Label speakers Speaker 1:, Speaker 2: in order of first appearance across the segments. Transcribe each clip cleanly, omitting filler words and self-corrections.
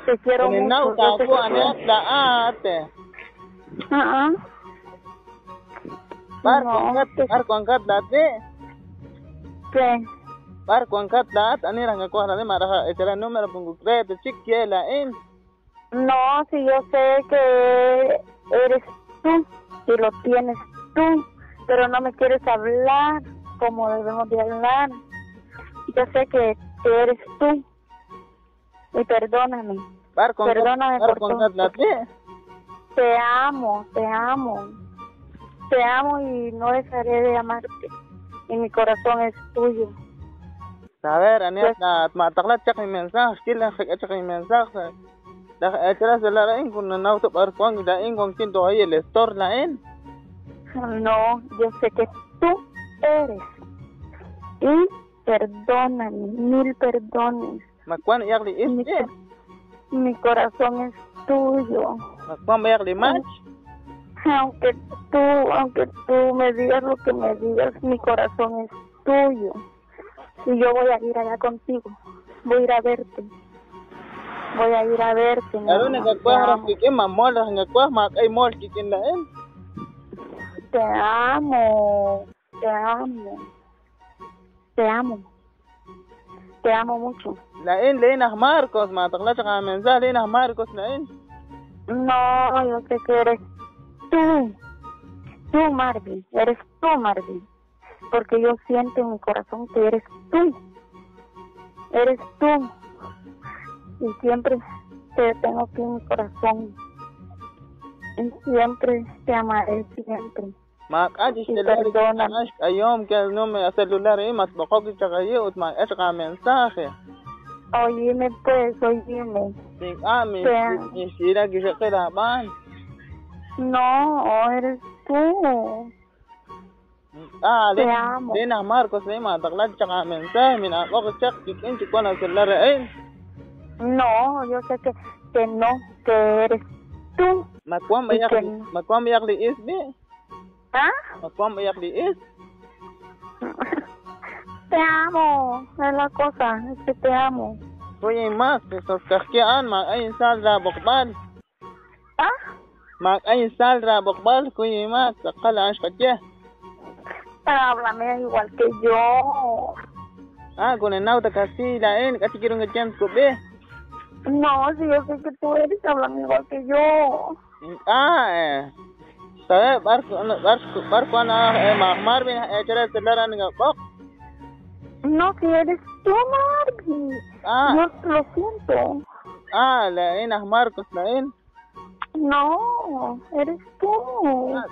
Speaker 1: Te quiero
Speaker 2: Kunin
Speaker 1: mucho.
Speaker 2: nauta ko anet laate. Bar konkat late.
Speaker 1: ¿Qué?
Speaker 2: Bar konkat lat anira ngako harane maraha etera número pungukre te chikie la en.
Speaker 1: No, si yo sé que eres tú y lo tienes tú, pero no me quieres hablar como debemos de hablar. Yo sé que eres tú y perdóname. Perdóname por todo. Te amo, te amo. Te amo y no dejaré de amarte. Y mi corazón es tuyo.
Speaker 2: Saber, anet na mataklat chak mensaje, kila chak mensaje. Da etera se la en kun nauto bar kwang da en con quien todavía el store la en.
Speaker 1: No, yo sé que tú eres. Y perdóname, 1000 perdones.
Speaker 2: Makwan yakli is
Speaker 1: mi corazón es tuyo.
Speaker 2: Makwan yakli match.
Speaker 1: Aunque tú me digas lo que me digas, mi corazón es tuyo. Y yo voy a ir allá contigo. Voy a ir a verte. Voy a ir a verte.
Speaker 2: Aro nagakwa kikin mamol nagakwa makay mol kikin la en.
Speaker 1: Te amo. Te amo. Te amo. Te amo mucho.
Speaker 2: La en Lena Marcos, matakla tsaka mensaje Lena Marcos la en.
Speaker 1: No, yo sé que eres tú. Tú, Marvin. Eres tú, Marvin. Porque yo siento en mi corazón que eres tú. Eres tú. Y siempre te tengo aquí en mi corazón. Y siempre te amaré, siempre.
Speaker 2: Makajis perdona. Ayom que no me celular mas bako tsaka yut ma tsaka mensaje.
Speaker 1: Oíme pues, oíme.
Speaker 2: Sin ami, sira que ban.
Speaker 1: No, eres tú. Te amo.
Speaker 2: Lena Marcos le matakla tsaka mensaje mina bako tsak kikin chikon al celular en.
Speaker 1: No, yo sé que no, que eres tú.
Speaker 2: Makwam yakli is be.
Speaker 1: ¿Ah?
Speaker 2: Makwam yakli is.
Speaker 1: Te amo, es la cosa, es que te amo.
Speaker 2: Oye, más, esos kaskian, ay salra bokbal.
Speaker 1: ¿Ah?
Speaker 2: Ay salra bokbal, kuya más, sakala ashkatya.
Speaker 1: Háblame igual que yo.
Speaker 2: Con el nauta casi la en, casi quiero un chance be.
Speaker 1: No, si yo sé que tú eres, háblame igual que yo.
Speaker 2: ¿Sabes? Barco, Marvin, echar el celular en el box.
Speaker 1: No, si eres tú, Marvin. Yo lo siento.
Speaker 2: La en Marcos, la en.
Speaker 1: No, eres tú.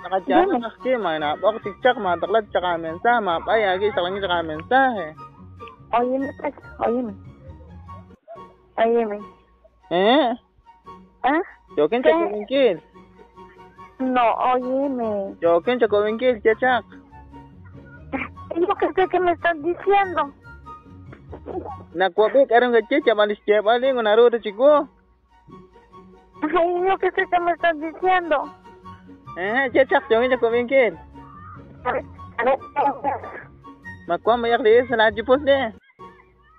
Speaker 2: Nakachana kasi na box tikchak ma taklat tsaka mensaje ma ay agi sa kanya tsaka mensaje.
Speaker 1: Óyeme, pues, óyeme. Óyeme. ¿Ah?
Speaker 2: Jokin tsaka wingkil.
Speaker 1: No, óyeme.
Speaker 2: Jokin tsaka wingkil, chachak.
Speaker 1: ¿Yo qué sé que me estás diciendo?
Speaker 2: Nakwabik, arang gachicha, malis chepali, con naruto chico.
Speaker 1: Ay, yo qué sé que me estás diciendo.
Speaker 2: Chachak, jokin tsaka wingkil. Makwam yakli is na jipos de.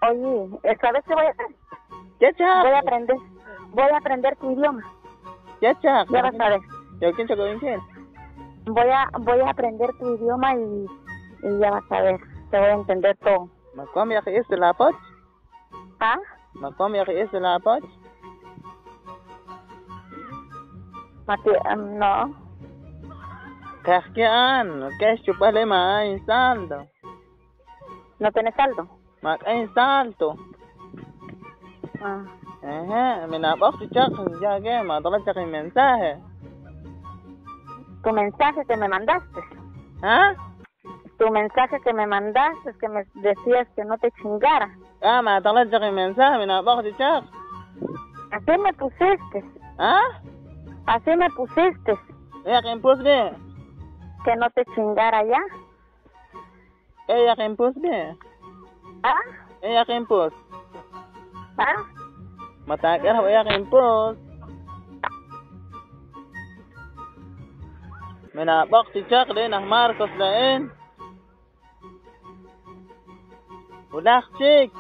Speaker 1: Oye, ¿sabes qué voy a hacer?
Speaker 2: Chachak.
Speaker 1: Voy a aprender tu idioma.
Speaker 2: Chachak.
Speaker 1: Ya vas a ver.
Speaker 2: Jokin tsaka wingkil.
Speaker 1: Voy a aprender tu idioma y ya vas a ver. Te voy a entender todo.
Speaker 2: Makwam yakli is la pot.
Speaker 1: ¿Ah?
Speaker 2: Makwam yakli is la pot.
Speaker 1: No.
Speaker 2: Kaskian, cash chupale ma ay saldo.
Speaker 1: ¿No tienes saldo?
Speaker 2: Ay saldo. Minabok tichak, ya que matalat chak el mensaje.
Speaker 1: Tu mensaje que me mandaste. Tu mensaje que me mandaste, que me decías que no te chingara.
Speaker 2: Matalat chak el mensaje, minabok tichak.
Speaker 1: Así me pusiste. Así me pusiste.
Speaker 2: ¿Quién pusiste?
Speaker 1: Que no te chingara ya.
Speaker 2: ¿Quién pusiste? ¿Quién pusiste? Matakar ho quién pusiste? Minabok tichak Lena Marcos la en. Udak chik.